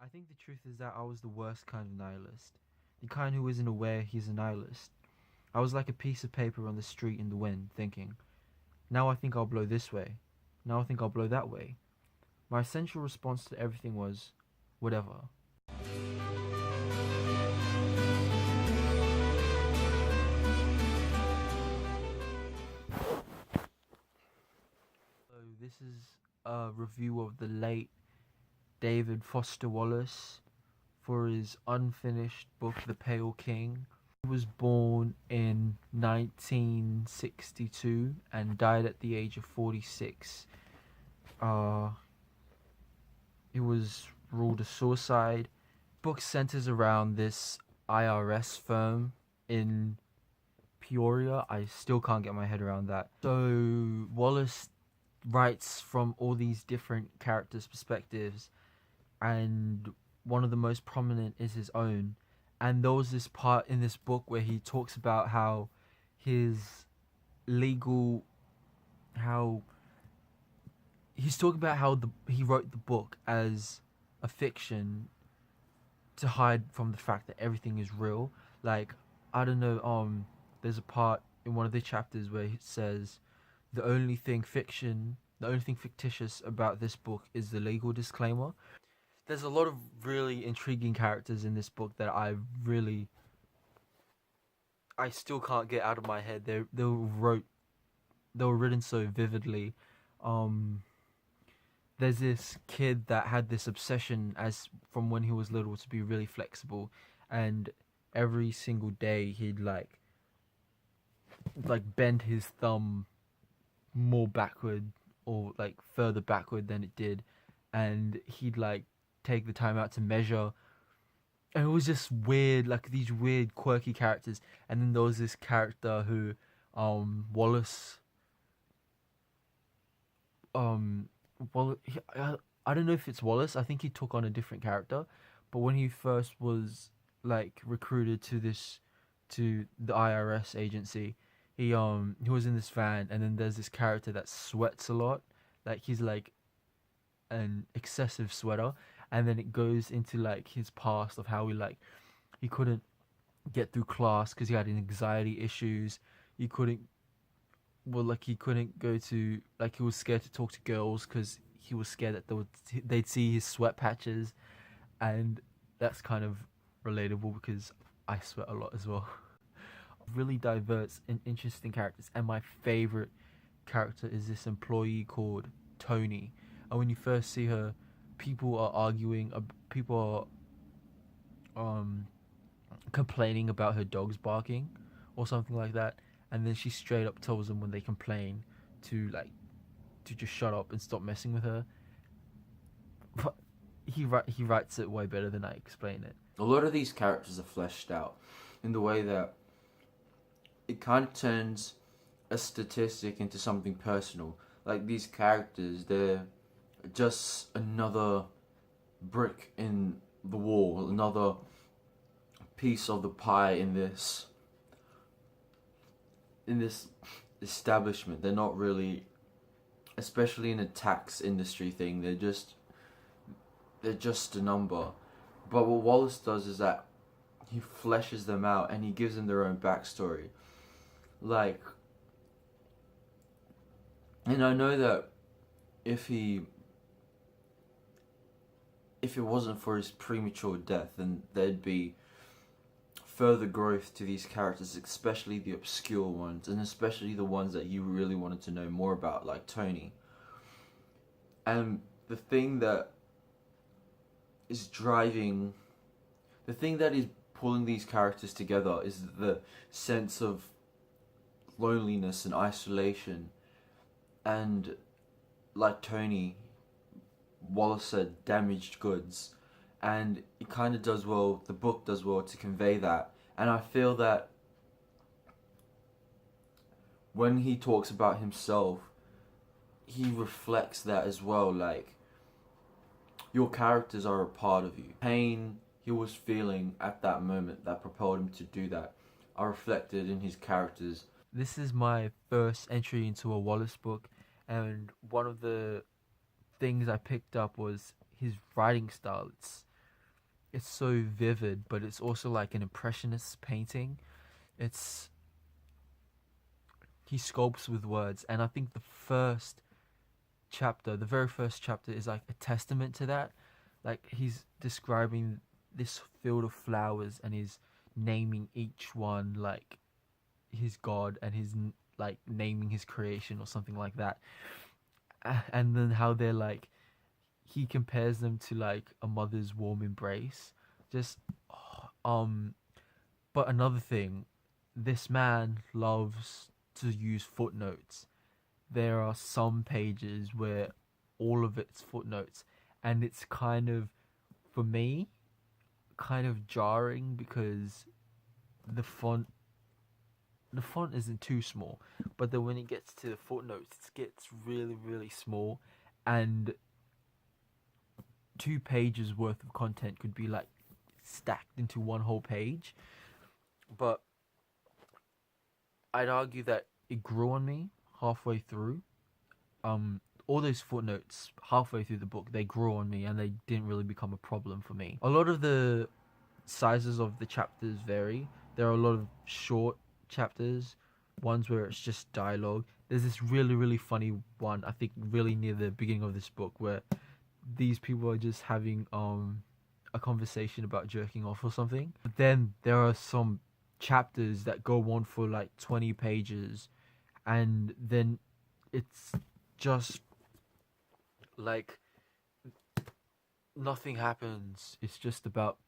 I think the truth is that I was the worst kind of nihilist. The kind who isn't aware he's a nihilist. I was like a piece of paper on the street in the wind, thinking, now I think I'll blow this way. Now I think I'll blow that way. My essential response to everything was, whatever. So this is a review of the late David Foster Wallace for his unfinished book, The Pale King. He was born in 1962 and died at the age of 46. It was ruled a suicide. Book centers around this IRS firm in Peoria. I still can't get my head around that. So Wallace writes from all these different characters' perspectives, and one of the most prominent is his own. And there was this part in this book where he talks about how his legal, how he's talking about how he wrote the book as a fiction to hide from the fact that everything is real. Like, I don't know, there's a part in one of the chapters where it says the only thing fictitious about this book is the legal disclaimer. There's a lot of really intriguing characters in this book that I still can't get out of my head. They were written so vividly. There's this kid that had this obsession as from when he was little to be really flexible, and every single day he'd like bend his thumb more backward or like further backward than it did, and he'd like take the time out to measure. And it was just weird, like these weird quirky characters. And then there was this character who Wallace I don't know if it's Wallace. I think he took on a different character, but when he first was like recruited to the IRS agency, he was in this van, and then there's this character that sweats a lot, like he's like an excessive sweater, and then it goes into like his past of how he couldn't get through class because he had anxiety issues. He couldn't go to, like, he was scared to talk to girls because he was scared that they'd see his sweat patches, and that's kind of relatable because I sweat a lot as well. Really diverse and interesting characters, and my favorite character is this employee called Tony. And when you first see her, people are complaining about her dogs barking or something like that, and then she straight up tells them when they complain to just shut up and stop messing with her. But he writes it way better than I explain it. A lot of these characters are fleshed out in the way that it kind of turns a statistic into something personal. Like, these characters, they're just another brick in the wall, another piece of the pie in this establishment. They're not really, especially in a tax industry thing, they're just a number. But what Wallace does is that he fleshes them out and he gives them their own backstory. Like, and I know that if it wasn't for his premature death, then there'd be further growth to these characters, especially the obscure ones, and especially the ones that you really wanted to know more about, like Tony. And the thing that is pulling these characters together is the sense of loneliness and isolation. And like Tony, Wallace said, damaged goods. And it kind of does well, the book does well to convey that. And I feel that when he talks about himself, he reflects that as well. Like, your characters are a part of you. Pain he was feeling at that moment that propelled him to do that are reflected in his characters. This is my first entry into a Wallace book, and one of the things I picked up was his writing style. it's so vivid, but it's also like an impressionist painting. It's he sculpts with words, and I think the very first chapter, is like a testament to that. Like he's describing this field of flowers, and he's naming each one like his god, and his like naming his creation or something like that. And then how they're like he compares them to like a mother's warm embrace. Just um but another thing, this man loves to use footnotes. There are some pages where all of it's footnotes, and it's kind of, for me, kind of jarring because the font the font isn't too small, but then when it gets to the footnotes, it gets really, really small, and 2 pages worth of content could be like stacked into one whole page. But I'd argue that it grew on me halfway through. All those footnotes halfway through the book, they grew on me, and they didn't really become a problem for me. A lot of the sizes of the chapters vary. There are a lot of short chapters, ones where it's just dialogue. There's this really, really funny one, I think really near the beginning of this book, where these people are just having a conversation about jerking off or something. But then there are some chapters that go on for like 20 pages, and then it's just like nothing happens. It's just about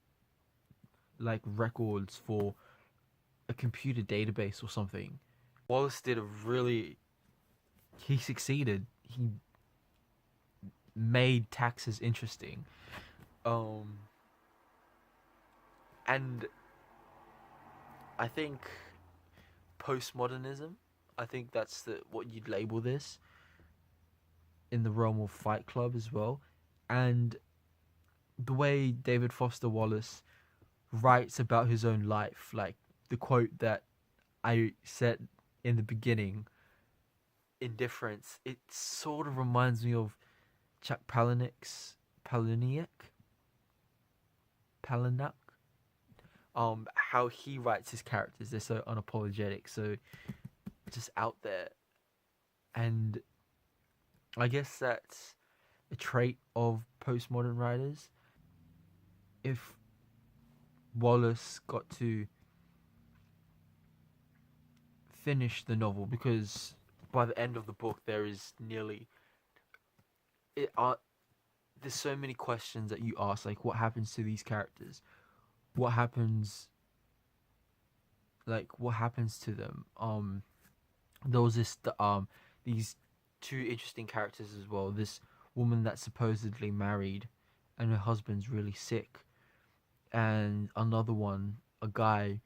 like records for a computer database or something. Wallace did a really he succeeded. He made taxes interesting. Um and I think postmodernism, I think that's the what you'd label this, in the realm of Fight Club as well. And the way David Foster Wallace writes about his own life, like the quote that I said in the beginning, indifference, it sort of reminds me of Chuck Palahniuk, how he writes his characters. They're so unapologetic, so just out there. And I guess that's a trait of postmodern writers. If Wallace got to finish the novel, because by the end of the book there is nearly it are there's so many questions that you ask, like what happens to these characters, what happens what happens to them. There was these two interesting characters as well. This woman that's supposedly married and her husband's really sick, and another one, a guy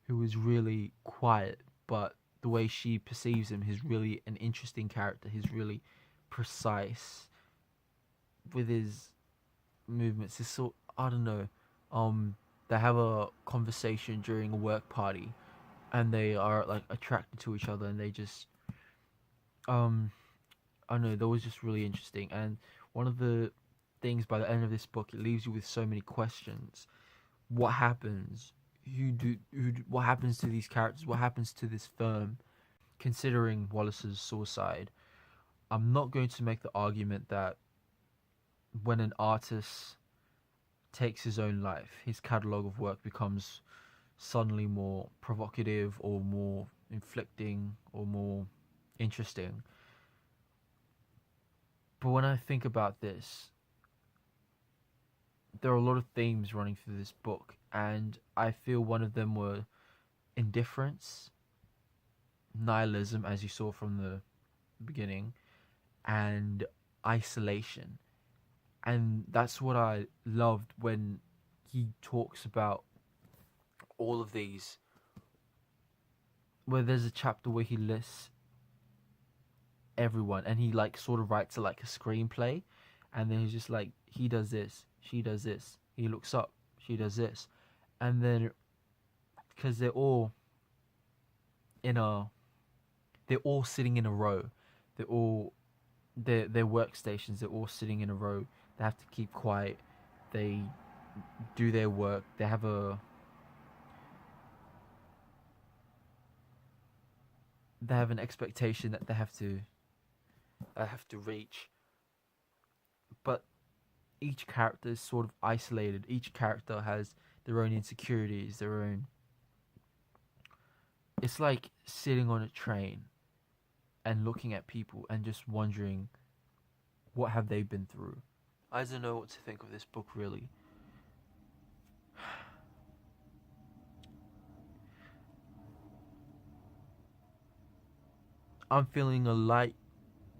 who is really quiet, but the way she perceives him, he's really an interesting character. He's really precise with his movements. It's so, I don't know. They have a conversation during a work party, and they are like attracted to each other, and they just I don't know. That was just really interesting. And one of the things by the end of this book, it leaves you with so many questions. What happens? What happens to these characters? What happens to this firm? Considering Wallace's suicide, I'm not going to make the argument that when an artist takes his own life, his catalogue of work becomes suddenly more provocative or more inflicting or more interesting. But when I think about this, there are a lot of themes running through this book, and I feel one of them were indifference, nihilism, as you saw from the beginning, and isolation. And that's what I loved when he talks about all of these, where there's a chapter where he lists everyone, and he like sort of writes a screenplay, and then he's just like, he does this, she does this, he looks up, she does this, and then because they're all sitting in a row, they're all their workstations, they're all sitting in a row, they have to keep quiet, they do their work. They have an expectation that they have to reach. But each character is sort of isolated. Each character has their own insecurities, their own. It's like sitting on a train and looking at people and just wondering what have they been through. I don't know what to think of this book, really. I'm feeling a light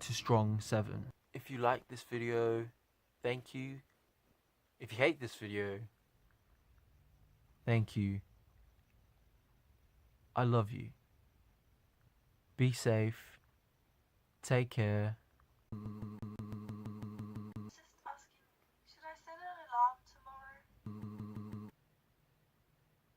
to strong 7. If you like this video, thank you. If you hate this video, thank you. I love you. Be safe. Take care.